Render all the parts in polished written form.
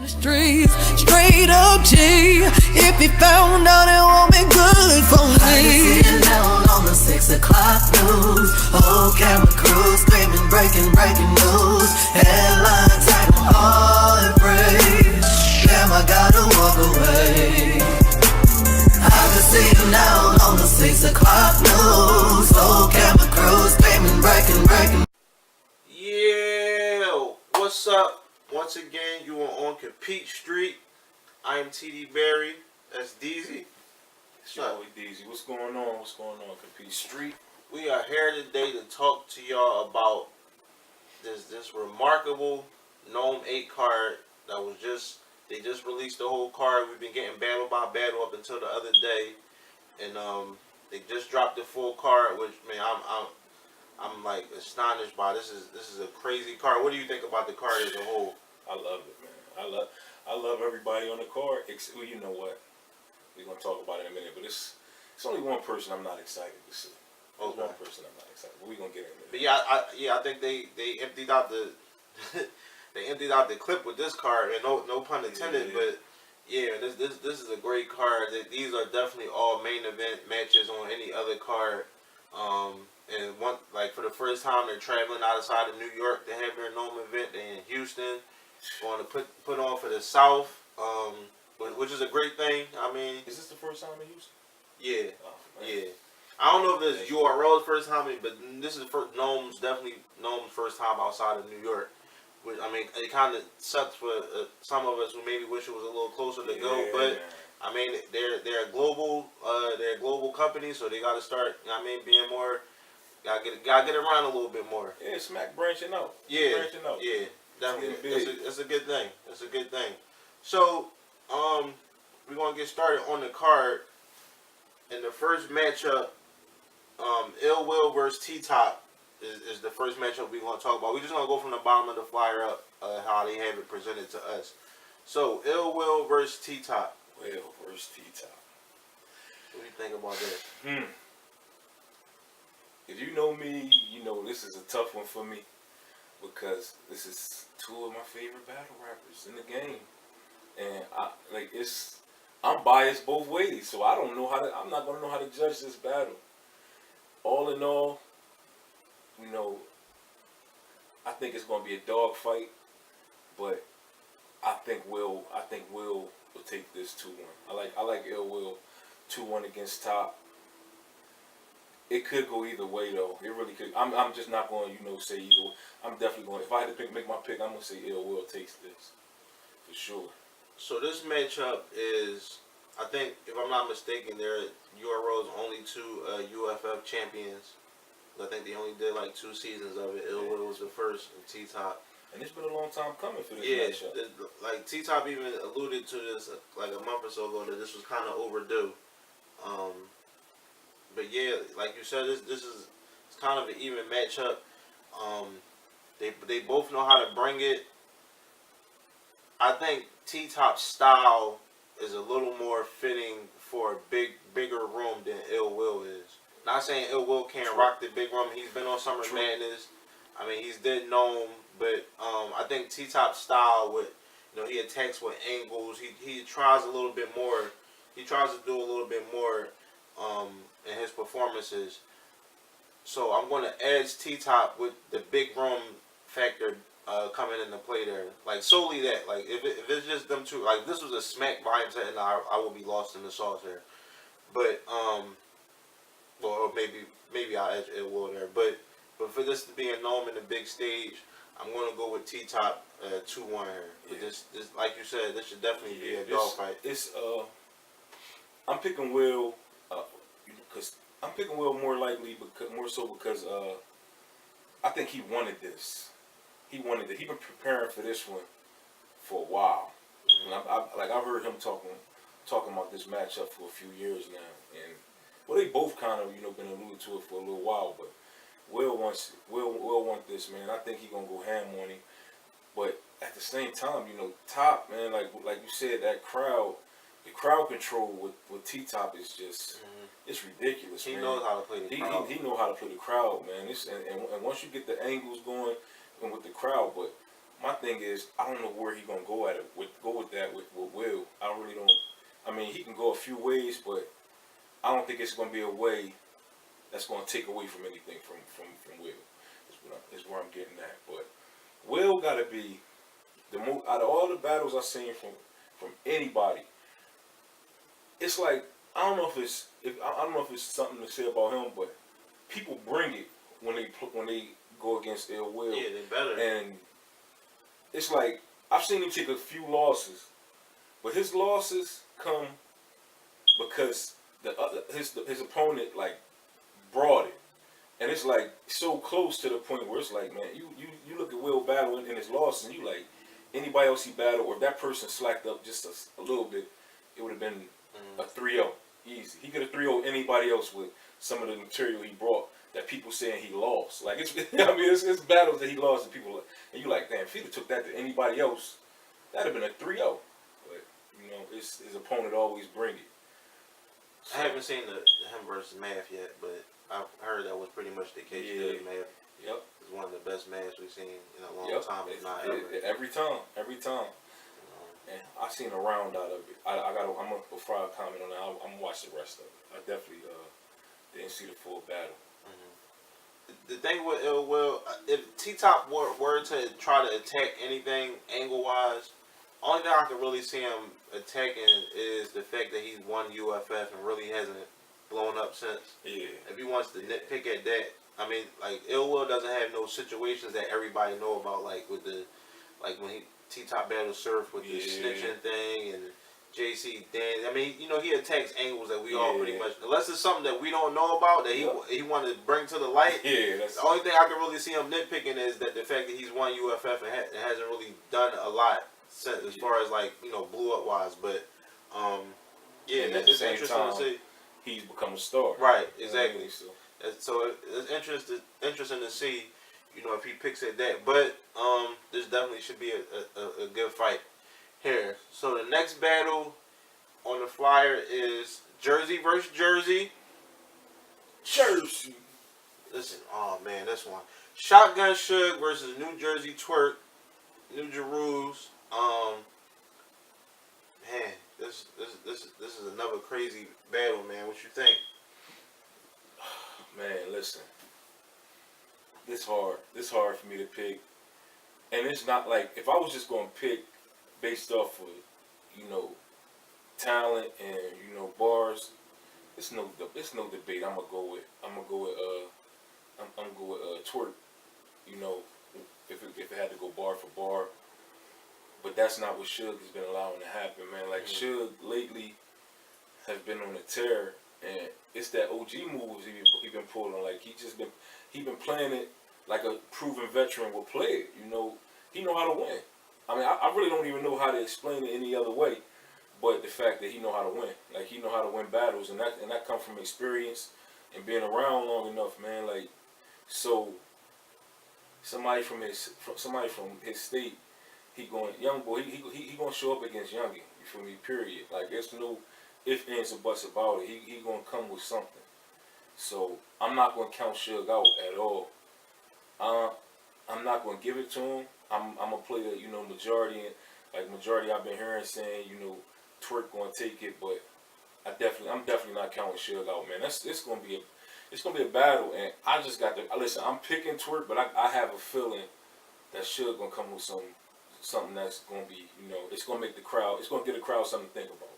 Streets, straight up G. If you found out it won't be good for me. I can see it now on the 6 o'clock news. Whole camera crew screaming, breaking news. Headlines like I'm heartbreak. Damn, I gotta walk away. I can see it now on the 6 o'clock news. Whole camera crew screaming, breaking. Yeah, what's up? Once again, you are on Compete Street. I am TD Barry. That's Deezy. It's your boy Deezy. What's going on? What's going on, Compete Street? We are here today to talk to y'all about this remarkable NOME 8 card that was they just released the whole card. We've been getting battle by battle up until the other day, and they just dropped the full card, which, man, I'm like astonished by. This is a crazy card. What do you think about the card as a whole? I love it, man. I love everybody on the card. Well, you know what? We're gonna talk about it in a minute, but it's only one person I'm not excited to see. Okay. One person I'm not excited, but we're gonna get in a minute. But yeah, I think they emptied out the they emptied out the clip with this card, and no pun intended, but yeah, this is a great card. These are definitely all main event matches on any other card. And one, like, for the first time, they're traveling outside of New York to have their NOME event. They're in Houston, going to put on for the South, which is a great thing. I mean, is this the first time in Houston? Yeah, oh, yeah. I don't know if this URL's first time, but this is definitely NOME's first time outside of New York. Which, I mean, it kind of sucks for some of us who maybe wish it was a little closer to go, but I mean, they're a global company, so they got to start. I mean, being more. Gotta get around a little bit more. Yeah, Smack branching out. Yeah, branching out. Yeah, definitely. It's a good thing. It's a good thing. So, we're gonna get started on the card. In the first matchup, Ill Will versus T-Top is the first matchup we're gonna talk about. We're just gonna go from the bottom of the flyer up, how they have it presented to us. So, Ill Will versus T-Top. Will versus T-Top. What do you think about that? If you know me, you know this is a tough one for me because this is two of my favorite battle rappers in the game, and I'm biased both ways, so I'm not gonna know how to judge this battle. All in all, you know, I think it's gonna be a dog fight, but I think Will will take this 2-1. I like Ill Will 2-1 against Top. It could go either way, though. It really could. I'm just not going to, say either way. I'm definitely going. If I had to make my pick, I'm going to say Ill Will takes this for sure. So this matchup is, I think, if I'm not mistaken, they're URL's only two UFF champions. I think they only did like 2 seasons of it. Ill Will was the first, and T-Top. And it's been a long time coming for this matchup. Like T-Top even alluded to this like a month or so ago that this was kind of overdue. But yeah, like you said, it's kind of an even matchup. They both know how to bring it. I think T-Top's style is a little more fitting for a bigger room than Ill Will is. Not saying Ill Will can't rock the big room. He's been on Summer Madness. I mean, he's did NOME, but I think T-Top's style with, he attacks with angles. He tries a little bit more. He tries to do a little bit more in his performances. So I'm going to edge T-Top with the big room factor coming into play there. Like, solely that. Like, if it's just them two, like, if this was a smack by himself, and I would be lost in the sauce there. But, or maybe I'll edge Ill Will there. But for this to be a NOME in the big stage, I'm going to go with T-Top 2-1 here. But this, like you said, this should definitely be a dogfight. I'm picking Will, because I'm picking Will more because I think he wanted this. He wanted it. He's been preparing for this one for a while. And I've heard him talking about this matchup for a few years now. And they both kind of been alluded to it for a little while. But Will want this, man. I think he's gonna go ham on him. But at the same time, Top, man, like you said, that crowd. The crowd control with T-Top is just, it's ridiculous, he man. Knows how to play the crowd. He knows how to play the crowd, man. And once you get the angles going and with the crowd, but my thing is, I don't know where he gonna go at it. Go with a few ways, but I don't think it's going to be a way that's going to take away from anything from Will. Is where I'm getting at. But Will got to be the most out of all the battles I've seen from anybody. It's like I don't know if it's something to say about him, but people bring it when they go against Ill Will. Yeah, they better. And it's like I've seen him take a few losses, but his losses come because his opponent like brought it, and it's like so close to the point where it's like, man, you look at Will battle in his losses, and you like anybody else he battled, or if that person slacked up just a little bit, it would have been a 3-0 easy. He could have 3-0 anybody else with some of the material he brought that people saying he lost. Like it's it's battles that he lost and people and you like, damn, if he'd have took that to anybody else, that'd have been a 3-0. But his opponent always bring it. So, I haven't seen him versus Math yet, but I've heard that was pretty much the case. Yeah. Math yep. is one of the best maths we've seen in a long Yep. time, if not ever. Every time. And I seen a round out of it. Before I comment on that, I'm gonna watch the rest of it. I definitely didn't see the full battle. The thing with Ill Will, if T-Top were to try to attack anything angle-wise, only thing I can really see him attacking is the fact that he's won UFF and really hasn't blown up since. Yeah. If he wants to nitpick at that, I mean, like, Ill Will doesn't have no situations that everybody know about, like with when T-Top battled Surf with the snitching thing and JC Dan. I mean, he attacks angles that we all pretty much, unless it's something that we don't know about that he wanted to bring to the light. Yeah, that's the only thing I can really see him nitpicking is that the fact that he's won UFF and hasn't really done a lot since, as far as like blew up wise. But it's interesting to see. He's become a star. Right, exactly. So it's interesting to see, if he picks at that. But this definitely should be a good fight here. So the next battle on the flyer is Jersey versus Jersey. Jersey. Listen, oh man, this one. Shotgun Suge versus New Jersey Twerk. New Jeru's. Man, this is another crazy battle, man. What you think? Man, listen. This hard for me to pick. And it's not like if I was just gonna pick based off of, talent and bars, it's no debate. I'm gonna go with Twerk. If it had to go bar for bar, but that's not what Suge has been allowing to happen, man. Like Suge lately has been on a tear, and it's that OG moves he been pulling. Like he been playing it like a proven veteran will play it. He know how to win. I mean, I really don't even know how to explain it any other way, but the fact that he know how to win. Like he know how to win battles, and that comes from experience and being around long enough, man. Like so, somebody from his state, he going young boy. He gonna show up against Youngin. You feel me? Period. Like there's no ifs, ands, or buts about it. He gonna come with something. So I'm not gonna count Suge out at all. I'm not gonna give it to him. I'm gonna play the majority. Like majority, I've been hearing saying Twerk gonna take it, but I'm definitely not counting Suge out, man. It's gonna be a battle, and I just got to listen. I'm picking Twerk, but I have a feeling that Suge gonna come with something that's gonna be it's gonna make the crowd. It's gonna get the crowd something to think about.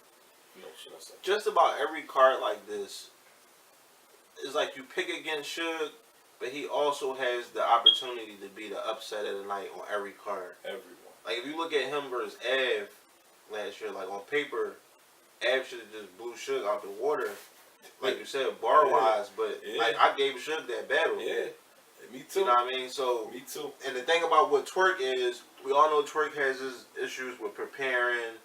Should I say? Just about every card like this is like you pick against Suge, but he also has the opportunity to be the upset of the night on every card. Everyone. Like if you look at him versus Av last year, like on paper, Av should have just blew Suge out the water, like you said, bar wise. But like I gave Suge that battle. Yeah, me too. You know what I mean? So me too. And the thing about what Twerk is, we all know Twerk has his issues with preparing.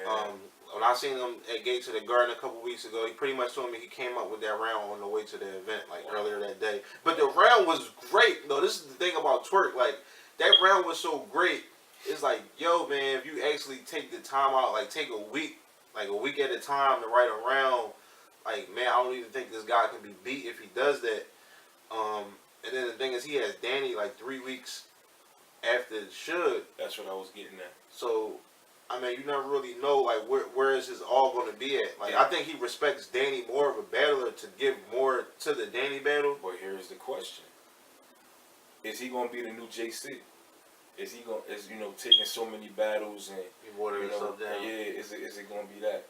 Yeah. When I seen him at Gates of the Garden a couple weeks ago, he pretty much told me he came up with that round on the way to the event, like earlier that day. But the round was great, though. This is the thing about Twerk. Like, that round was so great. It's like, yo, man, if you actually take the time out, like, take a week at a time to write a round, like, man, I don't even think this guy can be beat if he does that. And then the thing is, he has Danny, like, 3 weeks after Suge. That's what I was getting at. So, I mean, you never really know like where is his all going to be at. Like Yeah. I think he respects Danny more of a battler to give more to the Danny battle. But here's the question: is he gonna be the new JC? Is he gonna, taking so many battles and He watered himself down. Yeah, is it gonna be that?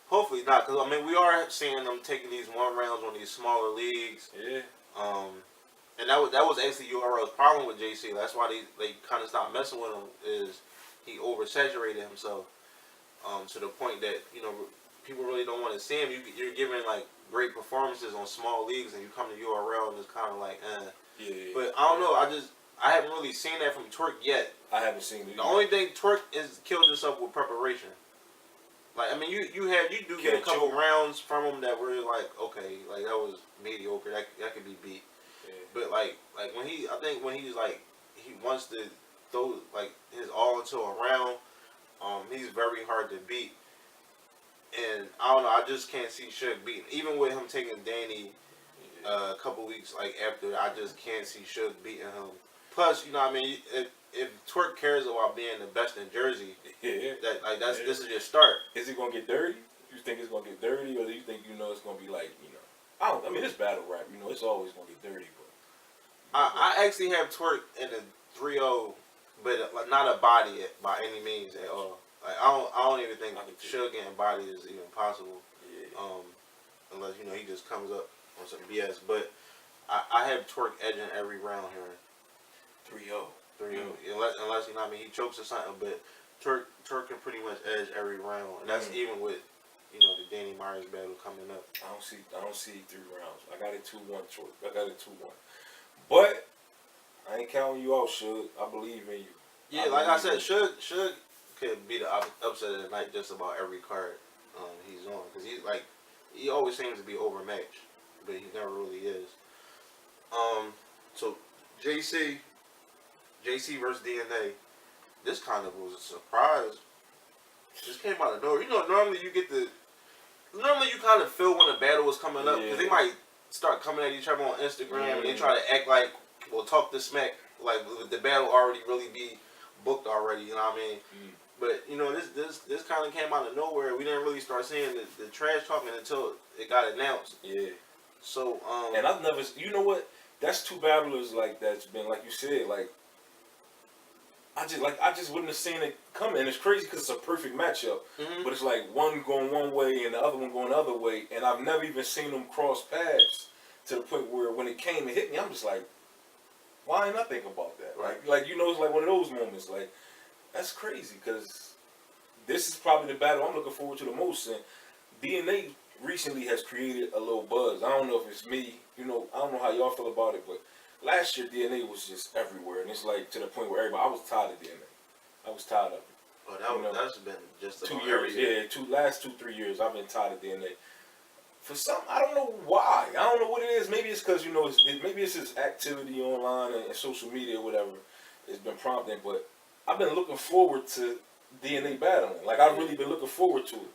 Hopefully not, because I mean we are seeing them taking these 1 rounds on these smaller leagues. Yeah. And that was actually URL's problem with JC. That's why they kind of stopped messing with him. Is he oversaturated himself to the point that people really don't want to see him. You're giving like great performances on small leagues, and you come to URL and it's kind of like, eh. Yeah. But I don't know. I haven't really seen that from Twerk yet. I haven't seen it. The only thing Twerk is killed himself with preparation. Like I mean, you do get a couple rounds from him that were like, okay, like that was mediocre. That could be beat. Yeah. But like when he wants to throw like his all into a round, he's very hard to beat. And I don't know, I just can't see Suge beating. Even with him taking Danny a couple weeks like after, I just can't see Suge beating him. Plus, what I mean, if Twerk cares about being the best in Jersey, this is your start. Is it gonna get dirty? You think it's gonna get dirty, or do you think it's gonna be like I mean, it's battle rap. It's always gonna get dirty. But I actually have Twerk in the 3-0, but like, not a body by any means at all. Like I don't even think Suge getting body is even possible. Yeah. Unless he just comes up on some BS. But I have Twerk edging every round here. 3-0. 3-0. Unless I mean he chokes or something, but Twerk can pretty much edge every round, and that's even with the Danny Myers battle coming up. I don't see 3 rounds. I got it 2-1 Twerk. I got it 2-1. But I ain't counting you out, Suge. I believe in you. Yeah, like I said, Suge could be the upset of the night just about every card he's on, because he always seems to be overmatched, but he never really is. So JC versus DNA. This kind of was a surprise. This came out of nowhere. Normally you kind of feel when a battle was coming up, because they might start coming at each other on Instagram and they try to act like, well, talk the smack, like the battle already really be booked already. You know what I mean? But this kind of came out of nowhere. We didn't really start seeing the trash talking until it got announced. Yeah. So and I've never. You know what? That's 2 battlers like that's been, like you said, like I just wouldn't have seen it coming. And it's crazy because it's a perfect matchup. But it's like one going one way and the other one going the other way, and I've never even seen them cross paths to the point where when it came and hit me, I'm just like, why didn't I think about that? Right. Like it's like one of those moments. Like that's crazy, because this is probably the battle I'm looking forward to the most. And DNA recently has created a little buzz. I don't know if it's me. I don't know how y'all feel about it, but last year DNA was just everywhere, and it's like to the point where everybody. I was tired of DNA. I was tired of it. Oh, that's been just 2 years. Yeah, last 2-3 years I've been tired of DNA. For some, I don't know why. I don't know what it is. Maybe it's because maybe it's his activity online and social media or whatever. It's been prompting, but I've been looking forward to DNA battling. Like I've really been looking forward to it,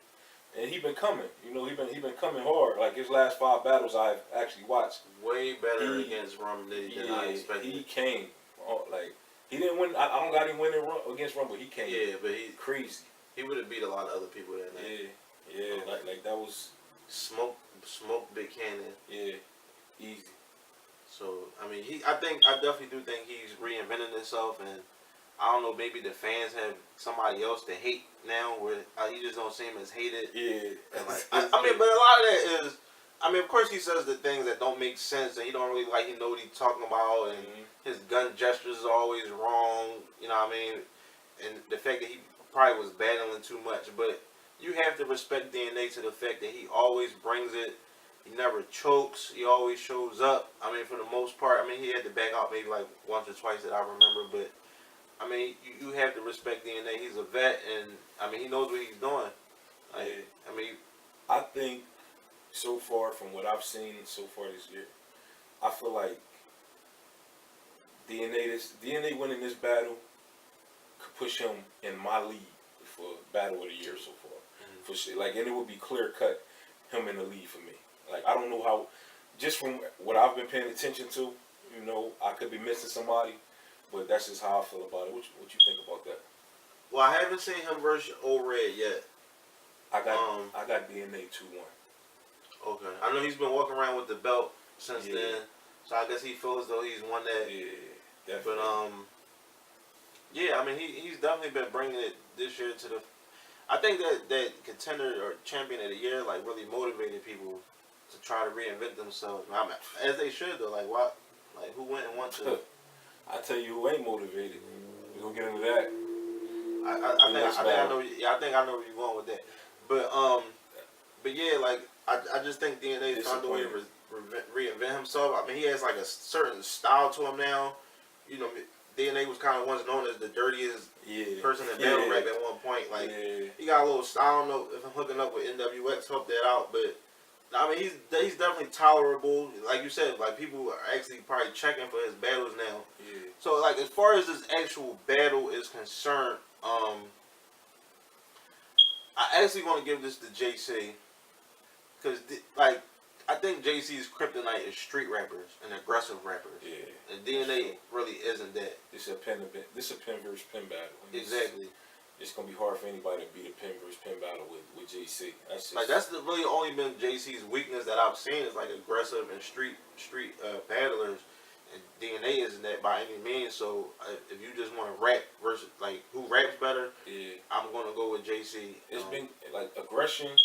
and he been coming. He been coming hard. Like his last 5 battles I've actually watched. Way better against Rum than I expected. He came. Like he didn't win. I don't got him winning against Rum, but he came. Yeah, but he crazy. He would have beat a lot of other people that night. Yeah. Like that was smoke Big Cannon. Yeah, easy. So I mean, I definitely do think he's reinventing himself, and I don't know, maybe the fans have somebody else to hate now, where you just don't see him as hated. Yeah. And like, I mean, but a lot of that is, I mean, of course he says the things that don't make sense, and he don't really like, he know what he's talking about, and his gun gestures are always wrong, you know what I mean? And the fact that he probably was battling too much, but you have to respect DNA to the fact that he always brings it. He never chokes. He always shows up. I mean, for the most part, I mean, he had to back out maybe like once or twice that I remember, but I mean, you have to respect DNA. He's a vet, and I mean, he knows what he's doing. Like, I mean, I think so far from what I've seen so far this year, I feel like DNA winning this battle could push him in my lead for battle of the year so far. For sure. Like, and it would be clear cut him in the lead for me. Like, I don't know how, just from what I've been paying attention to, I could be missing somebody, but that's just how I feel about it. What you think about that? Well, I haven't seen him versus Old Red yet. I got DNA 2-1. Okay. I know he's been walking around with the belt since Yeah. then, so I guess he feels as though he's won that. Yeah, definitely. But yeah, I mean he's definitely been bringing it this year to the. I think that contender or champion of the year like really motivated people to try to reinvent themselves. I mean, as they should though. Like what? Like who went and won to? I tell you who ain't motivated. We're gonna get into that. I know. Yeah, I think I know where you're going with that. But yeah, like I just think DNA found a way to reinvent himself. I mean, he has like a certain style to him now. You know, DNA was kind of once known as the dirtiest person in battle rap at one point. Like he got a little style. I don't know if I'm hooking up with NWX helped that out, but I mean he's definitely tolerable. Like you said, like people are actually probably checking for his battles now. Yeah. So like as far as this actual battle is concerned, I actually want to give this to JC because like I think JC's kryptonite is street rappers and aggressive rappers. Yeah. And DNA really isn't that. This is a pin versus pin battle. Exactly. It's gonna be hard for anybody to beat a pin versus pin battle with JC. That's really only been JC's weakness that I've seen is like aggressive and street battlers. And DNA isn't that by any means. So if you just want to rap versus like who raps better, I'm gonna go with JC. It's been like aggression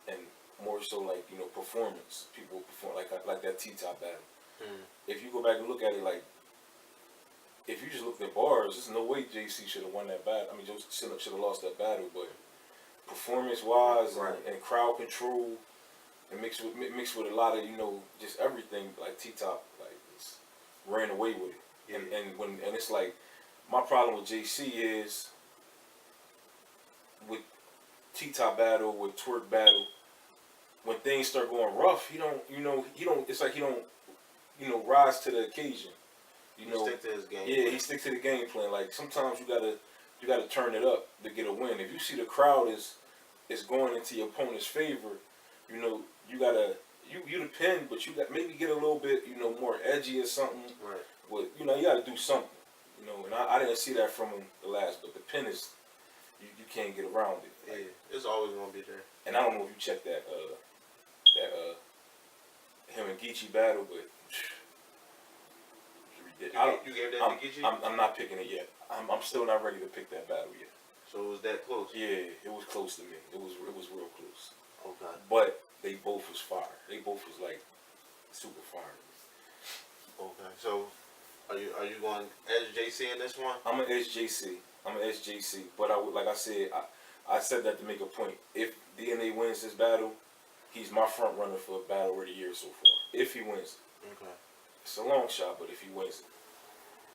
and more so like performance. People perform like that T-Top battle. If you go back and look at it, like if you just looked at bars, there's no way JC should have won that battle. I mean, should have lost that battle. But performance wise and crowd control. And mixed with a lot of just everything like T-Top like just ran away with it. And it's like my problem with JC is with T-Top battle, with Twerk battle, when things start going rough, he don't it's like he don't rise to the occasion. He stick to his game. Yeah, he sticks to the game plan. Like sometimes you gotta turn it up to get a win. If you see the crowd is going into your opponent's favor, you gotta you the pin, but you got maybe get a little bit more edgy or something. Right. But you gotta do something. And I didn't see that from him the last, but the pin is you can't get around it. Like, it's always gonna be there. And I don't know if you checked that him and Geechee battle, but you gave that to Geechee? I'm not picking it yet. I'm still not ready to pick that battle yet. So it was that close? Yeah, it was close to me. It was real close. Okay. But they both was fire. They both was like super fire. Okay. So are you going edge JC in this one? I'm an SJC. But like I said, I said that to make a point. If DNA wins this battle, he's my front runner for Battle of the Year so far. If he wins it. Okay. It's a long shot, but if he wins it.